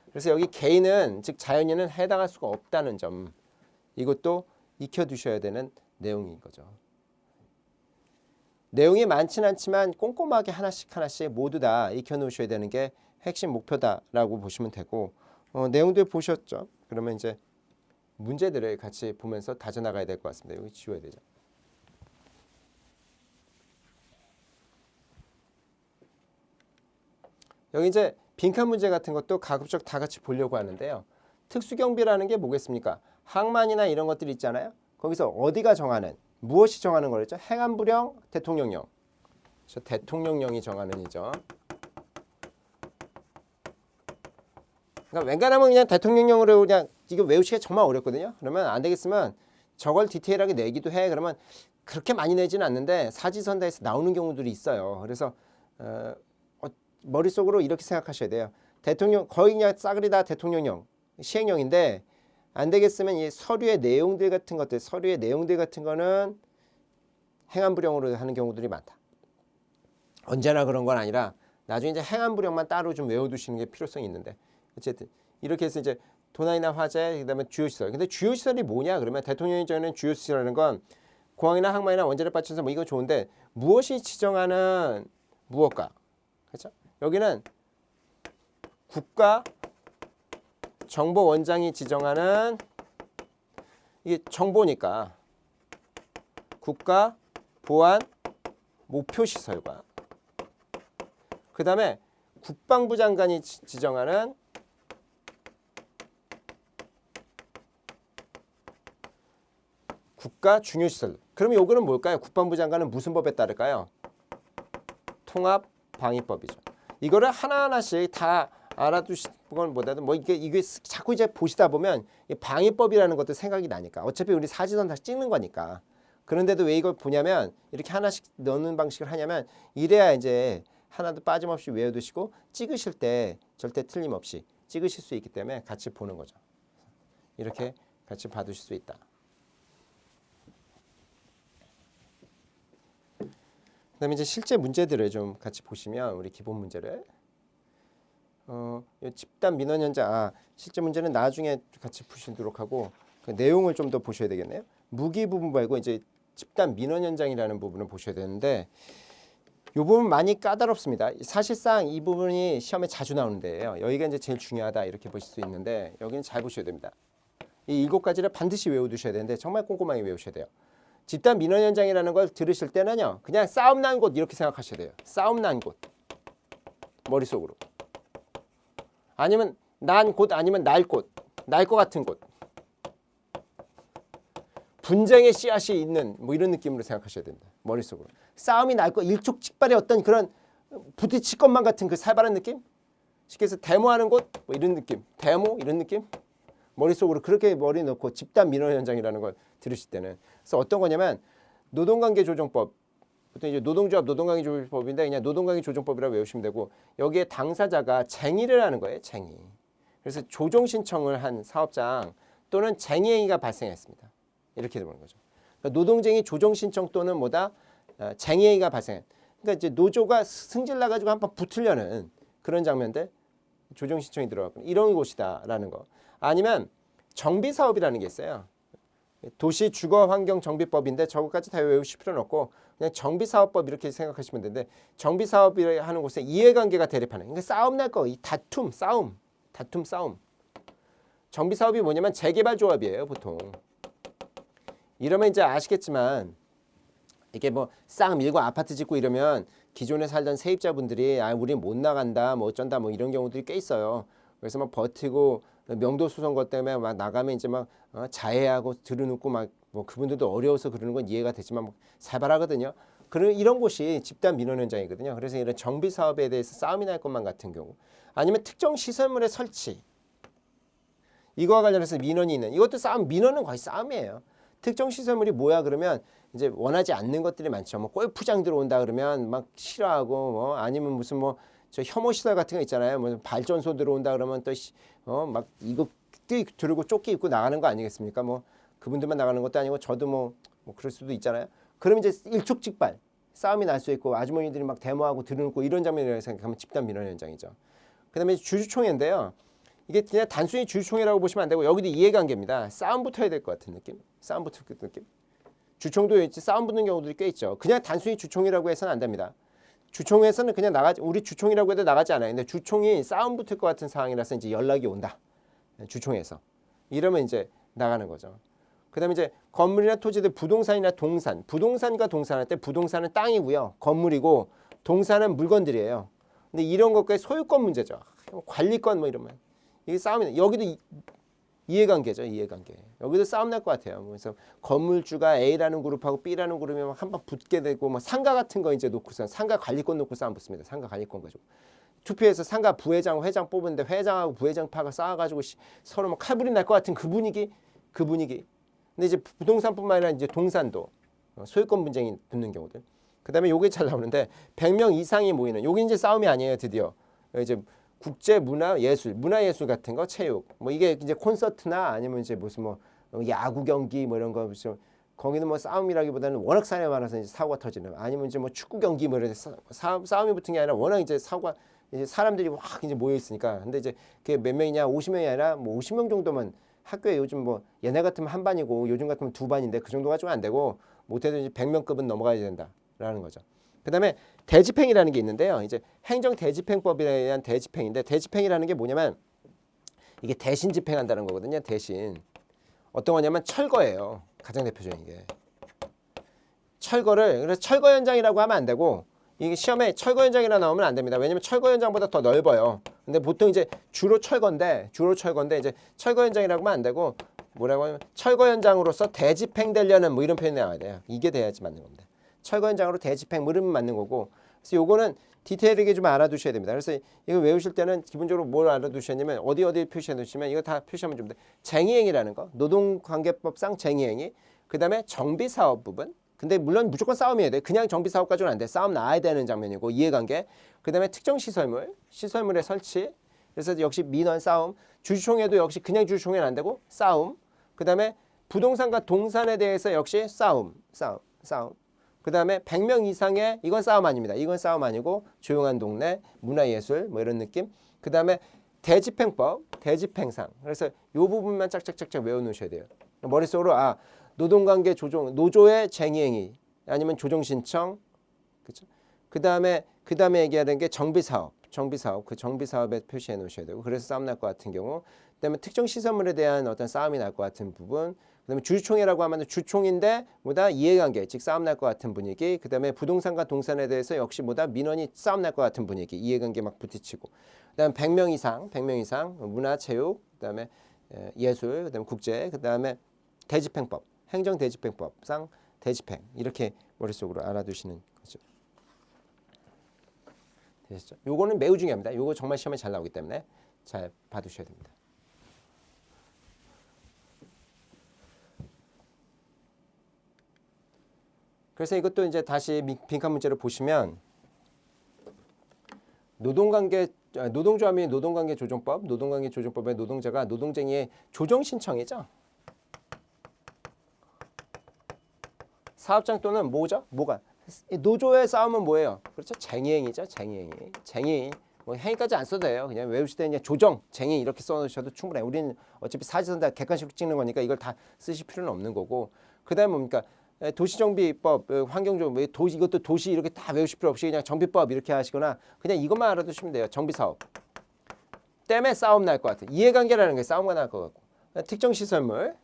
그래서 여기 개인은 즉 자연인은 해당할 수가 없다는 점 이것도 익혀두셔야 되는 내용인 거죠. 내용이 많진 않지만 꼼꼼하게 하나씩 모두 다 익혀놓으셔야 되는 게 핵심 목표다라고 보시면 되고 내용들 보셨죠? 그러면 이제 문제들을 같이 보면서 다져나가야 될 것 같습니다. 여기 지워야 되죠. 여기 이제 빈칸 문제 같은 것도 가급적 다 같이 보려고 하는데요. 특수경비라는 게 뭐겠습니까? 항만이나 이런 것들이 있잖아요. 거기서 어디가 정하는, 무엇이 정하는 거랬죠? 행안부령, 대통령령. 그래서 대통령령이 정하는 이죠. 그러니까 웬간하면 그냥 대통령령으로 그냥 이거 외우시기가 정말 어렵거든요. 그러면 안 되겠으면 저걸 디테일하게 내기도 해. 그러면 그렇게 많이 내지는 않는데 사지선다에서 나오는 경우들이 있어요. 그래서 머릿속으로 이렇게 생각하셔야 돼요. 대통령 거의 그냥 싸그리 다 대통령령 시행령인데 안 되겠으면 이 서류의 내용들 같은 거는 행안부령으로 하는 경우들이 많다. 언제나 그런 건 아니라 나중에 이제 행안부령만 따로 좀 외워두시는 게 필요성이 있는데 어쨌든 이렇게 해서 이제 도난이나 화재 그다음에 주요시설. 근데 주요시설이 뭐냐 그러면 대통령이 정하는 주요시설이라는 건 공항이나 항만이나 원자력 발전소 뭐 이거 좋은데 무엇이 지정하는 무엇가 그렇죠? 여기는 국가정보원장이 지정하는 이게 정보니까 국가보안 목표시설과 그 다음에 국방부 장관이 지정하는 국가 중요시설. 그럼 요거는 뭘까요? 국방부 장관은 무슨 법에 따를까요? 통합방위법이죠. 이거를 하나하나씩 다 알아두시는 것보다는 뭐 이게 자꾸 이제 보시다 보면 방위법이라는 것도 생각이 나니까 어차피 우리 사지선 다 찍는 거니까. 그런데도 왜 이걸 보냐면 이렇게 하나씩 넣는 방식을 하냐면 이래야 이제 하나도 빠짐없이 외워두시고 찍으실 때 절대 틀림없이 찍으실 수 있기 때문에 같이 보는 거죠. 이렇게 같이 봐두실 수 있다. 그다음에 이제 실제 문제들을 좀 같이 보시면 우리 기본 문제를 집단 민원 현장 실제 문제는 나중에 같이 푸시도록 하고 그 내용을 좀 더 보셔야 되겠네요. 무기 부분 말고 이제 집단 민원 현장이라는 부분을 보셔야 되는데 이 부분 많이 까다롭습니다. 사실상 이 부분이 시험에 자주 나오는데요. 여기가 이제 제일 중요하다 이렇게 보실 수 있는데 여기는 잘 보셔야 됩니다. 이 7가지를 반드시 외워두셔야 되는데 정말 꼼꼼하게 외우셔야 돼요. 집단 민원 현장이라는 걸 들으실 때는요. 그냥 싸움 난 곳 이렇게 생각하셔야 돼요. 싸움 난 곳. 머릿속으로. 아니면 난 곳 아니면 날 곳. 날 것 같은 곳. 분쟁의 씨앗이 있는 뭐 이런 느낌으로 생각하셔야 됩니다. 머릿속으로. 싸움이 날 것 일촉즉발의 어떤 그런 부딪힐 것만 같은 그 살벌한 느낌? 쉽게 해서 데모하는 곳 뭐 이런 느낌, 데모 이런 느낌? 머릿속으로 그렇게 머리 넣고 집단 민원 현장이라는 걸 들으실 때는 그래서 어떤 거냐면 노동관계 조정법 보통 이제 노동조합 노동관계 조정법인데 그냥 노동관계 조정법이라고 외우시면 되고 여기에 당사자가 쟁의를 하는 거예요. 쟁의. 그래서 조정 신청을 한 사업장 또는 쟁의행위가 발생했습니다. 이렇게 되는 거죠. 그러니까 노동쟁의 조정 신청 또는 뭐다 쟁의행위가 발생. 그러니까 이제 노조가 승질 나가지고 한번 붙으려는 그런 장면들 조정 신청이 들어가고 이런 곳이다라는 거. 아니면 정비 사업이라는 게 있어요. 도시 주거 환경 정비법인데 저것까지 다 외우실 필요는 없고 그냥 정비 사업법 이렇게 생각하시면 되는데 정비 사업이 하는 곳에 이해관계가 대립하는 그러니까 싸움 날 거 이 다툼 싸움 정비 사업이 뭐냐면 재개발 조합이에요 보통. 이러면 이제 아시겠지만 이게 뭐 싹 밀고 아파트 짓고 이러면 기존에 살던 세입자분들이 아 우리 못 나간다 뭐 어쩐다 뭐 이런 경우들이 꽤 있어요. 그래서 막 버티고 명도 수선 것 때문에 막 나가면 이제 막 자해하고 들어눕고 막 뭐 그분들도 어려워서 그러는 건 이해가 되지만 뭐 살벌하거든요. 그런 이런 곳이 집단 민원 현장이거든요. 그래서 이런 정비 사업에 대해서 싸움이 날 것만 같은 경우 아니면 특정 시설물의 설치 이거와 관련해서 민원이 있는 이것도 싸움 민원은 거의 싸움이에요. 특정 시설물이 뭐야 그러면 이제 원하지 않는 것들이 많죠. 뭐 골프장 들어온다 그러면 막 싫어하고 뭐 아니면 무슨 뭐 저 혐오 시설 같은 거 있잖아요. 뭐 발전소 들어온다 그러면 또 막 이거 들고 조끼 입고 나가는 거 아니겠습니까? 뭐 그분들만 나가는 것도 아니고 저도 뭐 그럴 수도 있잖아요. 그럼 이제 일촉즉발 싸움이 날 수 있고 아주머니들이 막 데모하고 들어놓고 이런 장면이라고 생각하면 집단 민원 현장이죠. 그다음에 주주총회인데요. 이게 그냥 단순히 주주총회라고 보시면 안 되고 여기도 이해관계입니다. 싸움 붙어야 될 것 같은 느낌? 싸움 붙을 것 같은 느낌? 주총도 있지 싸움 붙는 경우들이 꽤 있죠. 그냥 단순히 주총이라고 해서는 안 됩니다. 주총에서는 그냥 우리 주총이라고 해도 나가지 않아요. 근데 주총이 싸움 붙을 것 같은 상황이라서 이제 연락이 온다. 주총에서. 이러면 이제 나가는 거죠. 그 다음에 이제 건물이나 토지들 부동산이나 동산. 부동산과 동산할 때 부동산은 땅이고요. 건물이고 동산은 물건들이에요. 근데 이런 것까지 소유권 문제죠. 관리권 뭐 이러면. 이게 싸움이 여기도 이해관계죠. 이해관계. 여기도 싸움 날 것 같아요. 그래서 건물주가 A라는 그룹하고 B라는 그룹이 한번 붙게 되고 뭐 상가 같은 거 이제 놓고서 상가 관리권 놓고 싸움 붙습니다. 상가 관리권 가지고. 투표해서 상가 부회장, 회장 뽑은데 회장하고 부회장 파가 싸워가지고 서로 막 칼불이 날 것 같은 그 분위기. 근데 이제 부동산뿐만 아니라 이제 동산도 소유권 분쟁이 붙는 경우들. 그다음에 요게 잘 나오는데 100명 이상이 모이는 요게 이제 싸움이 아니에요. 드디어 이제 국제 문화예술 같은 거, 체육, 뭐 이게 이제 콘서트나 아니면 이제 무슨 뭐 야구 경기 뭐 이런 거 거기는 뭐 싸움이라기보다는 워낙 사람이 많아서 이제 사고가 터지는 아니면 이제 뭐 축구 경기 뭐 이런 싸움이 붙은 게 아니라 워낙 이제 사고가 이제 사람들이 확 이제 모여 있으니까 근데 이제 그게 몇 명이냐 50명이 아니라 뭐 50명 정도만 학교에 요즘 뭐 옛날 같으면 한 반이고 요즘 같으면 두 반인데 그 정도가 좀 안 되고 못해도 이제 100명급은 넘어가야 된다라는 거죠. 그다음에 대집행이라는 게 있는데요. 이제 행정대집행법에 대한 대집행인데 대집행이라는 게 뭐냐면 이게 대신 집행한다는 거거든요. 대신 어떤 거냐면 철거예요. 가장 대표적인 게 철거를 그래서 철거 현장이라고 하면 안 되고 이게 시험에 철거 현장이라 나오면 안 됩니다. 왜냐면 철거 현장보다 더 넓어요. 근데 보통 이제 주로 철거인데 이제 철거 현장이라고 하면 안 되고 뭐라고 하면 철거 현장으로서 대집행되려는 뭐 이런 표현이 나와야 돼요. 이게 돼야지 맞는 겁니다. 철거 현장으로 대집행 물으면 맞는 거고 그래서 요거는 디테일하게 좀 알아두셔야 됩니다. 그래서 이거 외우실 때는 기본적으로 뭘 알아두셨냐면 어디 표시해 두시면 이거 다 표시하면 좀 돼. 쟁의행위라는 거 노동관계법상 쟁의행위 그 다음에 정비사업 부분 근데 물론 무조건 싸움이어야 돼. 그냥 정비사업까지는 안 돼. 싸움 나야 되는 장면이고 이해관계 그 다음에 특정 시설물의 설치 그래서 역시 민원 싸움 주주총회도 역시 그냥 주주총회는 안 되고 싸움 그 다음에 부동산과 동산에 대해서 역시 싸움 그 다음에 100명 이상의 이건 싸움 아닙니다. 이건 싸움 아니고 조용한 동네, 문화예술 뭐 이런 느낌. 그 다음에 대집행법, 대집행상. 그래서 이 부분만 짝짝짝짝 외워놓으셔야 돼요. 머릿속으로 노동관계 조정, 노조의 쟁의행위 아니면 조정신청. 그렇죠? 그 다음에 얘기하는 게 정비사업, 그 정비사업에 표시해 놓으셔야 되고 그래서 싸움 날 것 같은 경우. 그다음에 특정 시설물에 대한 어떤 싸움이 날 것 같은 부분. 그다음에 주총회라고 하면 주총인데 뭐다 이해관계 즉 싸움 날 것 같은 분위기 그다음에 부동산과 동산에 대해서 역시 뭐다 민원이 싸움 날 것 같은 분위기 이해관계 막 부딪히고 그다음에 100명 이상 문화체육 그다음에 예술 그다음에 국제 그다음에 대집행법 행정대집행법상 대집행 이렇게 머릿속으로 알아두시는 거죠. 되시죠? 요거는 매우 중요합니다. 요거 정말 시험에 잘 나오기 때문에 잘 봐두셔야 됩니다. 그래서 이것도 이제 다시 빈칸 문제를 보시면 노동조합 및 노동관계 조정법, 노동관계 조정법의 노동자가 노동쟁의의 조정 신청이죠. 사업장 또는 뭐죠? 뭐가? 노조의 싸움은 뭐예요? 그렇죠? 쟁의행위죠. 쟁의. 뭐 행위까지 안 써도 돼요. 그냥 외우실 때 그냥 조정, 쟁의 이렇게 써주셔도 충분해요. 우리는 어차피 사진은 다 객관식으로 찍는 거니까 이걸 다 쓰실 필요는 없는 거고. 그다음에 뭡니까? 도시정비법, 환경정비, 이것도 도시 이렇게 다 외우실 필요 없이 그냥 정비법 이렇게 하시거나 그냥 이것만 알아두시면 돼요. 정비사업. 때문에 싸움 날 것 같아. 이해관계라는 게 싸움가 날 것 같고. 특정 시설물.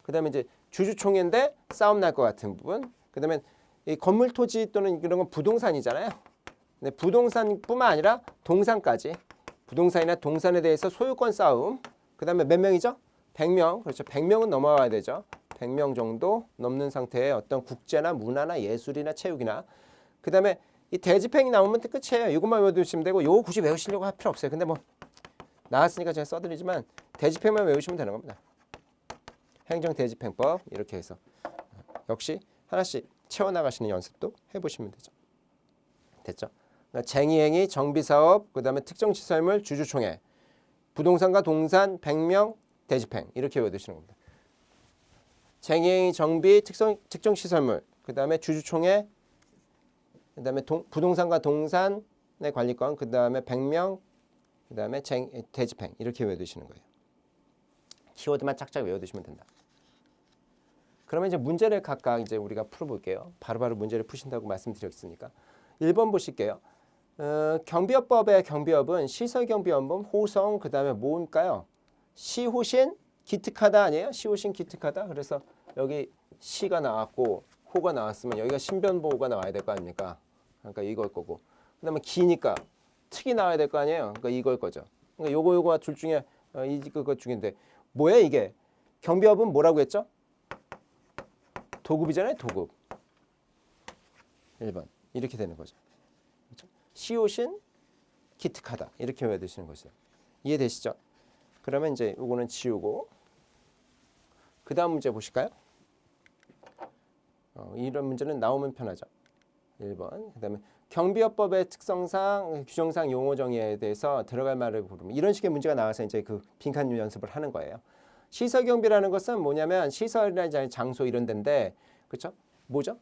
그다음에 이제 주주총회인데 싸움 날 것 같은 부분. 그다음에 이 건물 토지 또는 이런 건 부동산이잖아요. 근데 부동산뿐만 아니라 동산까지. 부동산이나 동산에 대해서 소유권 싸움. 그다음에 몇 명이죠? 100명. 그렇죠. 100명은 넘어와야 되죠. 100명 정도 넘는 상태의 어떤 국제나 문화나 예술이나 체육이나 그다음에 이 대집행이 나오면 끝이에요. 이것만 외우시면 되고 요거 굳이 외우시려고 할 필요 없어요. 근데 뭐 나왔으니까 제가 써드리지만 대집행만 외우시면 되는 겁니다. 행정대집행법 이렇게 해서 역시 하나씩 채워나가시는 연습도 해보시면 되죠. 됐죠? 그러니까 쟁의행위, 정비사업, 그 다음에 특정시설물, 주주총회, 부동산과 동산, 100명, 대집행 이렇게 외워두시는 겁니다. 쟁의행위, 정비, 특정시설물, 그 다음에 주주총회, 그 다음에 부동산과 동산의 관리권, 그 다음에 100명, 그 다음에 대집행 이렇게 외워두시는 거예요. 키워드만 짝짝 외워두시면 된다. 그러면 이제 문제를 각각 이제 우리가 풀어볼게요. 바로바로 문제를 푸신다고 말씀드렸으니까 1번 보실게요. 경비업법의 경비업은 시설경비업은 호성 그 다음에 뭘까요? 시호신 기특하다 아니에요? 시호신 기특하다. 그래서 여기 시가 나왔고 호가 나왔으면 여기가 신변보호가 나와야 될 거 아닙니까? 그러니까 이걸 거고 그 다음에 기니까 특이 나와야 될 거 아니에요? 그러니까 이걸 거죠. 그러니까 요거와 둘 중에 이거 중인데 뭐야 이게? 경비업은 뭐라고 했죠? 도급이잖아요. 도급. 1번. 이렇게 되는 거죠. 그렇죠? 시옷인 기특하다. 이렇게 외워두시는 거죠. 이해되시죠? 그러면 이제 이거는 지우고 그 다음 문제 보실까요? 이런 문제는 나오면 편하죠. 1번. 그 다음에 경비업법의 특성상 규정상 용어 정의에 대해서 들어갈 말을 부르면 이런 식의 문제가 나와서 이제 그 빈칸 연습을 하는 거예요. 시설 경비라는 것은 뭐냐면 시설이나 장소 이런 데인데 그렇죠? 뭐죠?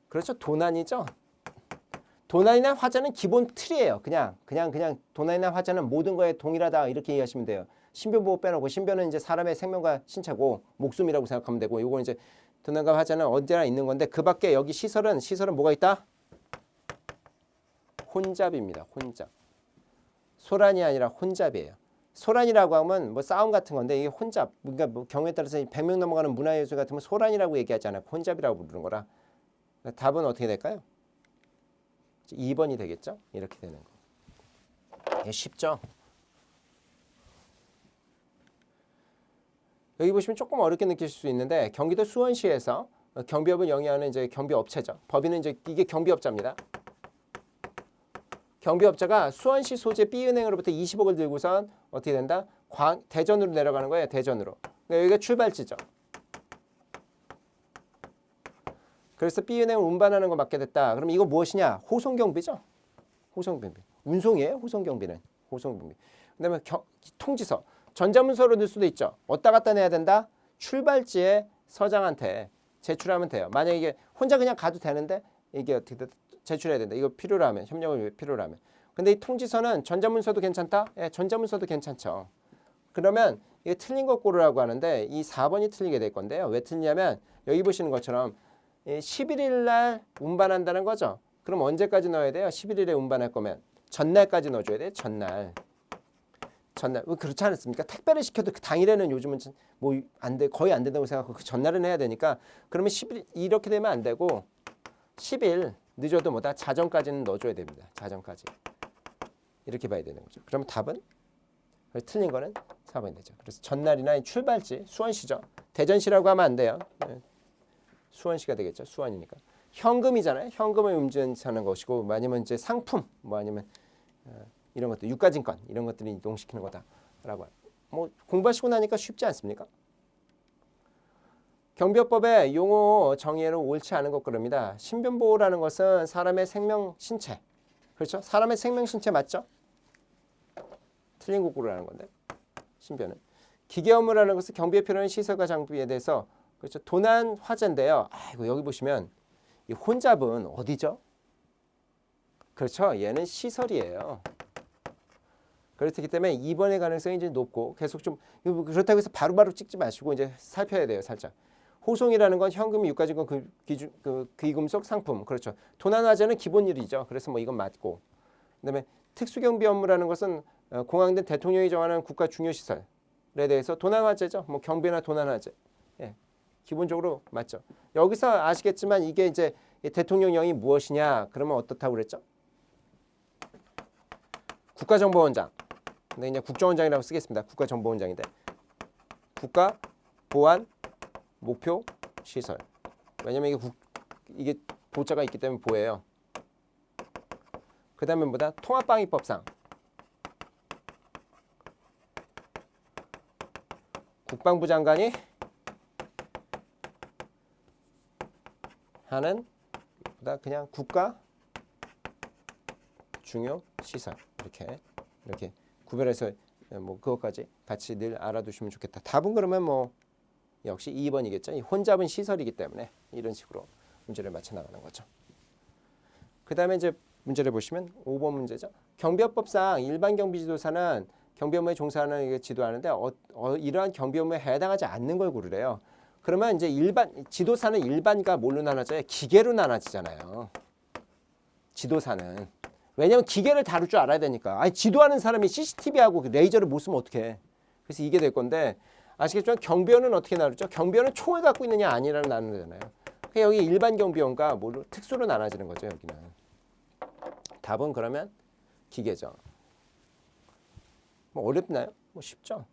그렇죠? 도난이죠. 도난이나 화재는 기본 틀이에요. 그냥 도난이나 화재는 모든 거에 동일하다 이렇게 이해하시면 돼요. 신변보호 빼놓고 신변은 이제 사람의 생명과 신체고 목숨이라고 생각하면 되고 이거는 이제 도난과 화재는 언제나 있는 건데 그밖에 여기 시설은 뭐가 있다? 혼잡입니다. 혼잡. 소란이 아니라 혼잡이에요. 소란이라고 하면 뭐 싸움 같은 건데 이게 혼잡. 그러니까 뭐 경우에 따라서 100명 넘어가는 문화예술 같은 건 소란이라고 얘기하지 않아요. 혼잡이라고 부르는 거라. 그러니까 답은 어떻게 될까요? 2번이 되겠죠? 이렇게 되는 거. 쉽죠? 여기 보시면 조금 어렵게 느끼실 수 있는데 경기도 수원시에서 경비업을 영위하는 이제 경비업체죠. 법인은 이제 이게 경비업자입니다. 경비업자가 수원시 소재 B은행으로부터 20억을 들고선 어떻게 된다? 대전으로 내려가는 거예요. 대전으로. 그러니까 여기가 출발지죠. 그래서 B은행을 운반하는 거 맡게 됐다. 그럼 이거 무엇이냐? 호송경비죠. 호송경비. 운송이에요. 호송경비는. 호송경비. 그다음에 통지서. 전자문서로 넣을 수도 있죠. 어디다 갖다 내야 된다? 출발지에 서장한테 제출하면 돼요. 만약에 이게 혼자 그냥 가도 되는데 이게 어떻게 제출해야 된다. 이거 필요로 하면 협력을 필요로 하면. 근데 이 통지서는 전자문서도 괜찮다? 예, 전자문서도 괜찮죠. 그러면 이게 틀린 거 고르라고 하는데 이 4번이 틀리게 될 건데요. 왜 틀리냐면 여기 보시는 것처럼 11일 날 운반한다는 거죠. 그럼 언제까지 넣어야 돼요? 11일에 운반할 거면 전날까지 넣어줘야 돼요. 전날. 그렇지 않습니까? 택배를 시켜도 그 당일에는 요즘은 뭐 거의 안 된다고 생각하고 그 전날은 해야 되니까 그러면 10일 이렇게 되면 안 되고 10일 늦어도 뭐다 자정까지는 넣어줘야 됩니다. 자정까지 이렇게 봐야 되는 거죠. 그러면 답은 틀린 거는 4번이 되죠. 그래서 전날이나 출발지 수원시죠. 대전시라고 하면 안 돼요. 수원시가 되겠죠. 수원이니까 현금이잖아요. 현금을 운전하는 것이고, 뭐 아니면 이제 상품, 뭐 아니면 이런 것들, 유가증권 이런 것들을 이동시키는 거다라고. 뭐 공부하시고 나니까 쉽지 않습니까? 경비업법의 용어 정의는 옳지 않은 것 그럽니다. 신변보호라는 것은 사람의 생명, 신체, 그렇죠? 사람의 생명, 신체 맞죠? 틀린 거꾸로라는 건데, 신변은. 기계 업무라는 것은 경비에 필요한 시설과 장비에 대해서, 그렇죠? 도난 화재인데요. 아이고, 여기 보시면 이 혼잡은 어디죠? 그렇죠? 얘는 시설이에요. 그렇기 때문에 2번의 가능성이 이제 높고, 계속 좀 그렇다고 해서 바로바로 찍지 마시고 이제 살펴야 돼요, 살짝. 호송이라는 건 현금, 유가증권, 귀금속 상품, 그렇죠. 도난 화재는 기본 일이죠. 그래서 뭐 이건 맞고. 그다음에 특수경비 업무라는 것은 공항 등 대통령이 정하는 국가 중요 시설에 대해서 도난 화재죠. 뭐 경비나 도난 화재. 예, 기본적으로 맞죠. 여기서 아시겠지만 이게 이제 대통령령이 무엇이냐? 그러면 어떻다고 그랬죠? 국가정보원장. 근데 이제 국정원장이라고 쓰겠습니다. 국가정보원장인데 국가 보안 목표 시설. 왜냐면 이게 보자가 있기 때문에 보예요. 그 다음에 뭐다? 통합방위법상 국방부 장관이 하는 보다 그냥 국가 중요 시설 이렇게 구별해서 뭐 그것까지 같이 늘 알아두시면 좋겠다. 답은 그러면 뭐 역시 2번이겠죠. 이 혼잡은 시설이기 때문에 이런 식으로 문제를 맞춰 나가는 거죠. 그 다음에 이제 문제를 보시면 5번 문제죠. 경비업법상 일반 경비지도사는 경비업무에 종사하는 지도하는데 이러한 경비업무에 해당하지 않는 걸 고르래요. 그러면 이제 지도사는 일반과 뭘로 나눠져요? 기계로 나눠지잖아요. 지도사는. 왜냐하면 기계를 다룰 줄 알아야 되니까. 아니 지도하는 사람이 CCTV하고 레이저를 못 쓰면 어떡해. 그래서 이게 될 건데 아시겠지만 경비원은 어떻게 나누죠? 경비원은 총을 갖고 있느냐 아니냐를 나누잖아요. 그러니까 여기 일반 경비원과 뭐로 특수로 나눠지는 거죠. 여기는. 답은 그러면 기계죠. 뭐 어렵나요? 뭐 쉽죠.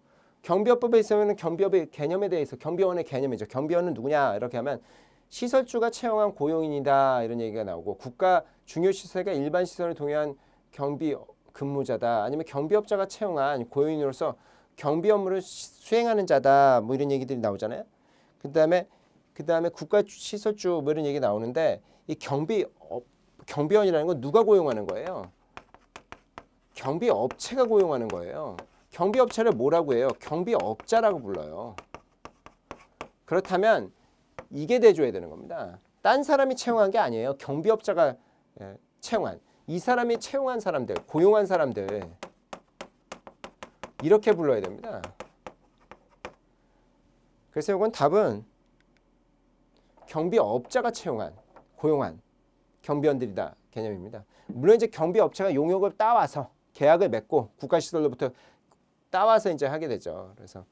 경비업법에 있으면 경비업의 개념에 대해서 경비원의 개념이죠. 경비원은 누구냐 이렇게 하면 시설주가 채용한 고용인이다 이런 얘기가 나오고 국가 중요시설과 일반 시설을 동의한 경비 근무자다 아니면 경비업자가 채용한 고용인으로서 경비 업무를 수행하는 자다 뭐 이런 얘기들이 나오잖아요. 그다음에 국가 시설주 뭐 이런 얘기 나오는데 이 경비원이라는 건 누가 고용하는 거예요? 경비업체가 고용하는 거예요. 경비업체를 뭐라고 해요? 경비업자라고 불러요. 그렇다면 이게 돼줘야 되는 겁니다. 딴 사람이 채용한 게 아니에요. 경비업자가 채용한. 이 사람이 채용한 사람들, 고용한 사람들 이렇게 불러야 됩니다. 그래서 이건 답은 경비업자가 채용한, 고용한 경비원들이다 개념입니다. 물론 이제 경비업체가 용역을 따와서 계약을 맺고 국가시설로부터 따와서 이제 하게 되죠. 그래서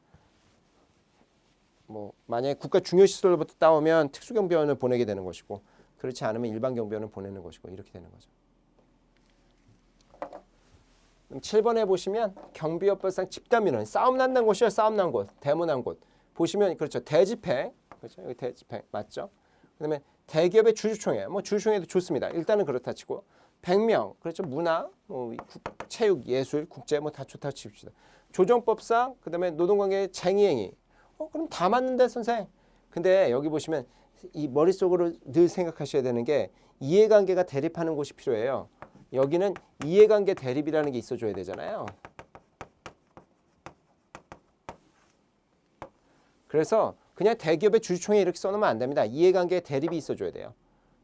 뭐 만약에 국가 중요시설로부터 따오면 특수경비원을 보내게 되는 것이고 그렇지 않으면 일반 경비원을 보내는 것이고 이렇게 되는 거죠. 7번에 보시면 경비업법상 집단민원 싸움 난다는 곳이요. 싸움 난 곳, 대문난 곳 보시면 그렇죠. 대집행 그렇죠. 여기 대집행 맞죠. 그다음에 대기업의 주주총회 뭐 주주총회도 좋습니다. 일단은 그렇다 치고 100명 그렇죠. 문화, 뭐 체육, 예술, 국제 뭐 다 좋다 칩시다. 조정법상 그다음에 노동관계 쟁의행위 그럼 다 맞는데 선생. 근데 여기 보시면 이 머릿속으로 늘 생각하셔야 되는 게 이해관계가 대립하는 곳이 필요해요. 여기는 이해관계 대립이라는 게 있어줘야 되잖아요. 그래서 그냥 대기업의 주주총회 이렇게 써놓으면 안 됩니다. 이해관계 대립이 있어줘야 돼요.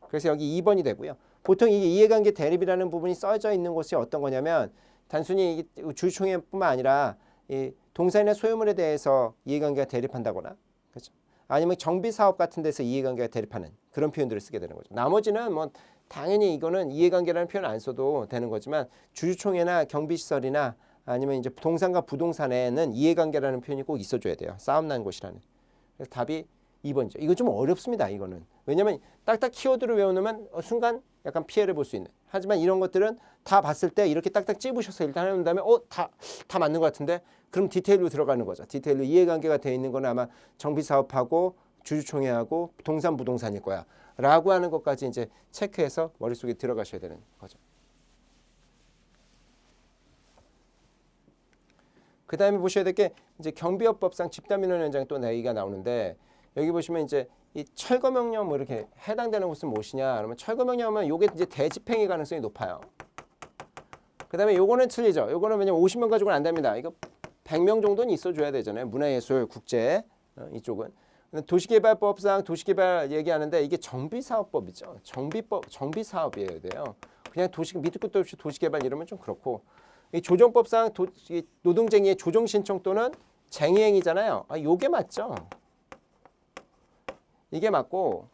그래서 여기 2번이 되고요. 보통 이게 이해관계 대립이라는 부분이 써져 있는 곳이 어떤 거냐면 단순히 주주총회뿐만 아니라 이 동산이나 소유물에 대해서 이해관계가 대립한다거나 그렇죠? 아니면 정비사업 같은 데서 이해관계가 대립하는 그런 표현들을 쓰게 되는 거죠. 나머지는 뭐 당연히 이거는 이해관계라는 표현 안 써도 되는 거지만 주주총회나 경비시설이나 아니면 이제 동산과 부동산에는 이해관계라는 표현이 꼭 있어줘야 돼요. 싸움 난 곳이라는. 그래서 답이 2번이죠. 이거 좀 어렵습니다. 이거는. 왜냐면 딱딱 키워드를 외워놓으면 순간 약간 피해를 볼 수 있는. 하지만 이런 것들은 다 봤을 때 이렇게 딱딱 찝으셔서 일단 해놓은 다음에 다 맞는 것 같은데 그럼 디테일로 들어가는 거죠. 디테일로 이해관계가 돼 있는 건 아마 정비사업하고 주주총회하고 동산 부동산일 거야. 라고 하는 것까지 이제 체크해서 머릿속에 들어가셔야 되는 거죠. 그 다음에 보셔야 될 게 이제 경비업법상 집단민원 현장 또 얘기가 나오는데 여기 보시면 이제 이 철거명령 뭐 이렇게 해당되는 곳은 무엇이냐 그러면 철거명령하면 요게 이제 대집행의 가능성이 높아요. 그 다음에 요거는 틀리죠. 요거는 왜냐면 50명 가지고는 안 됩니다. 이거 100명 정도는 있어줘야 되잖아요. 문화예술, 국제 이쪽은. 도시개발법상 도시개발 얘기하는데 이게 정비사업법이죠. 정비사업이어야 돼요. 그냥 밑도 끝도 없이 도시개발 이러면 좀 그렇고 이 조정법상 이 노동쟁의의 조정신청 또는 쟁의행위잖아요. 요게 맞죠. 이게 맞고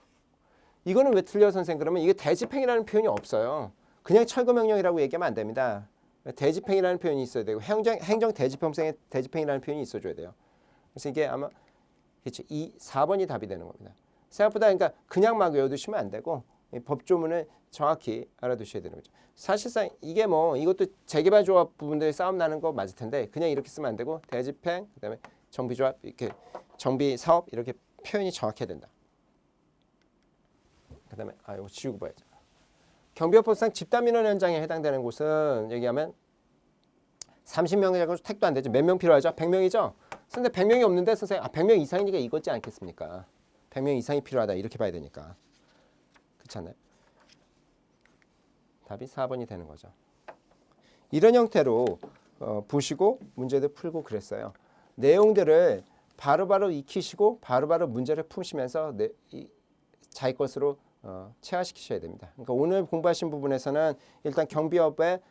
이거는 왜 틀려 선생님? 그러면 이게 대집행이라는 표현이 없어요. 그냥 철거명령이라고 얘기하면 안 됩니다. 대집행이라는 표현이 있어야 되고 행정 대집행성의 대집행이라는 표현이 있어줘야 돼요. 그래서 이게 아마 그렇죠. 4번이 답이 되는 겁니다. 생각보다 그러니까 그냥 막 외워두시면 안 되고 법조문을 정확히 알아두셔야 되는 거죠. 사실상 이게 뭐 이것도 재개발조합 부분들 싸움 나는 거 맞을 텐데 그냥 이렇게 쓰면 안 되고 대집행 그다음에 정비조합 이렇게 정비사업 이렇게 표현이 정확해야 된다. 그다음에 이거 지우고 봐야죠. 경비업법상 집단민원 현장에 해당되는 곳은 얘기하면 30명이 자고 택도 안 되죠. 몇 명 필요하죠? 100명이죠? 근데 100명이 없는데 선생님 100명 이상이니까 이거지 않겠습니까? 100명 이상이 필요하다 이렇게 봐야 되니까. 그렇지 않나요? 답이 4번이 되는 거죠. 이런 형태로 보시고 문제들 풀고 그랬어요. 내용들을 바로바로 익히시고 바로바로 문제를 푸시면서 자기 것으로 체화시키셔야 됩니다. 그러니까 오늘 공부하신 부분에서는 일단 경비업의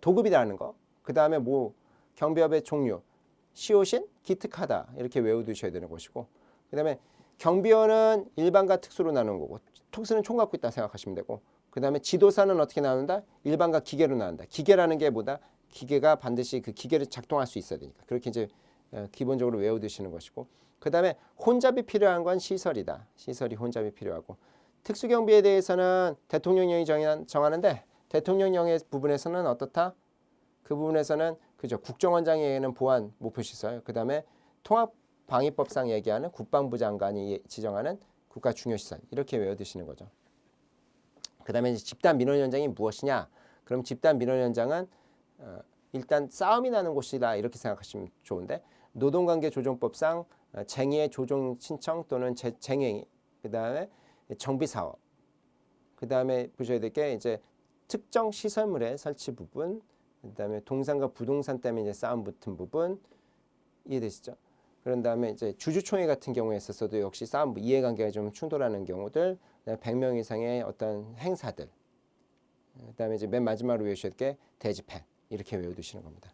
도급이라는 거, 그 다음에 뭐 경비업의 종류, 시효신, 기특하다 이렇게 외워두셔야 되는 것이고, 그 다음에 경비원은 일반과 특수로 나누는 거고, 특수는 총 갖고 있다 생각하시면 되고, 그 다음에 지도사는 어떻게 나눈다? 일반과 기계로 나눈다. 기계라는 게 뭐다? 기계가 반드시 그 기계를 작동할 수 있어야 되니까 그렇게 이제 기본적으로 외워두시는 것이고, 그 다음에 혼잡이 필요한 건 시설이다. 시설이 혼잡이 필요하고, 특수경비에 대해서는 대통령령이 정하는데 대통령령의 부분에서는 어떻다? 그 부분에서는 그죠. 국정원장이 얘기하는 보안 목표시설, 그 다음에 통합방위법상 얘기하는 국방부 장관이 지정하는 국가중요시설 이렇게 외워두시는 거죠. 그 다음에 집단민원 현장이 무엇이냐? 그럼 집단민원 현장은 일단 싸움이 나는 곳이다 이렇게 생각하시면 좋은데 노동관계조정법상 쟁의의 조정 신청 또는 쟁행위, 그 다음에 정비사업, 그 다음에 보셔야 될 게 이제 특정 시설물의 설치 부분, 그 다음에 동산과 부동산 때문에 이제 싸움 붙은 부분 이해되시죠? 그런 다음에 이제 주주총회 같은 경우에 있어서도 역시 싸움 이해관계가 좀 충돌하는 경우들, 100명 이상의 어떤 행사들, 그 다음에 이제 맨 마지막으로 외우셔야 될 게 대집행 이렇게 외워두시는 겁니다.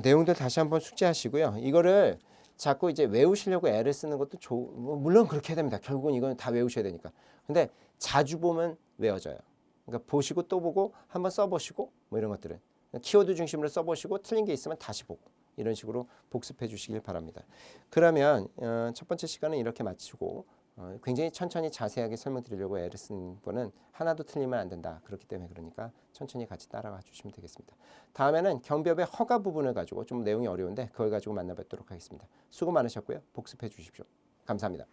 내용들 다시 한번 숙지하시고요. 이거를 자꾸 이제 외우시려고 애를 쓰는 것도 뭐 물론 그렇게 해야 됩니다. 결국은 이건 다 외우셔야 되니까. 근데 자주 보면 외워져요. 그러니까 보시고 또 보고 한번 써보시고 뭐 이런 것들은 키워드 중심으로 써보시고 틀린 게 있으면 다시 보고 이런 식으로 복습해 주시길 바랍니다. 그러면 첫 번째 시간은 이렇게 마치고 굉장히 천천히 자세하게 설명드리려고 애를 쓴 거는 하나도 틀리면 안 된다. 그렇기 때문에 그러니까 천천히 같이 따라가 주시면 되겠습니다. 다음에는 경비업의 허가 부분을 가지고 좀 내용이 어려운데 그걸 가지고 만나뵙도록 하겠습니다. 수고 많으셨고요. 복습해 주십시오. 감사합니다.